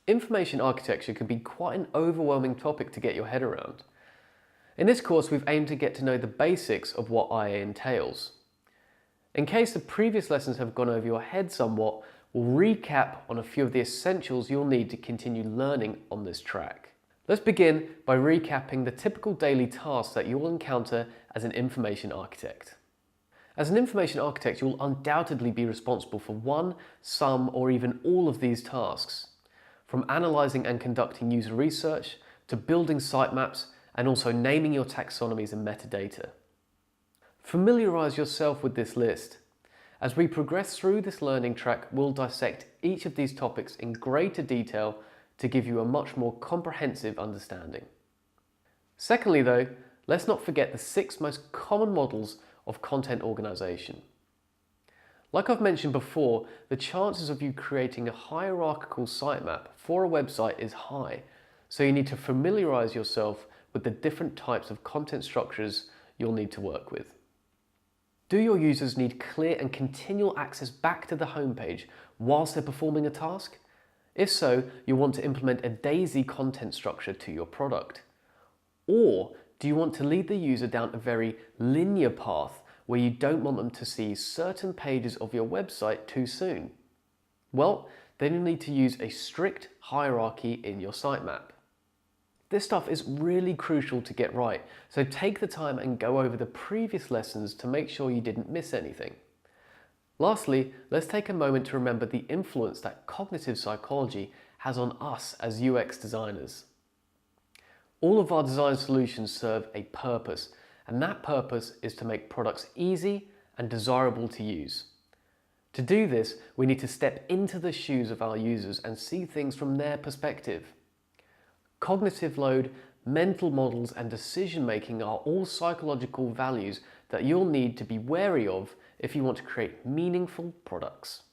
Information architecture can be quite an overwhelming topic to get your head around. In this course, we've aimed to get to know the basics of what IA entails. In case the previous lessons have gone over your head somewhat, we'll recap on a few of the essentials you'll need to continue learning on this track. Let's begin by recapping the typical daily tasks that you'll encounter as an information architect. As an information architect, you'll undoubtedly be responsible for one, some, or even all of these tasks, from analysing and conducting user research to building sitemaps and also naming your taxonomies and metadata. Familiarise yourself with this list. As we progress through this learning track, we'll dissect each of these topics in greater detail to give you a much more comprehensive understanding. Secondly though, let's not forget the 6 most common models of content organisation. Like I've mentioned before, the chances of you creating a hierarchical sitemap for a website is high, so you need to familiarise yourself with the different types of content structures you'll need to work with. Do your users need clear and continual access back to the homepage whilst they're performing a task? If so, you'll want to implement a daisy content structure to your product. Or do you want to lead the user down a very linear path where you don't want them to see certain pages of your website too soon? Well, then you'll need to use a strict hierarchy in your sitemap. This stuff is really crucial to get right, so take the time and go over the previous lessons to make sure you didn't miss anything. Lastly, let's take a moment to remember the influence that cognitive psychology has on us as UX designers. All of our design solutions serve a purpose, and that purpose is to make products easy and desirable to use. To do this, we need to step into the shoes of our users and see things from their perspective. Cognitive load, mental models, and decision making are all psychological values that you'll need to be wary of if you want to create meaningful products.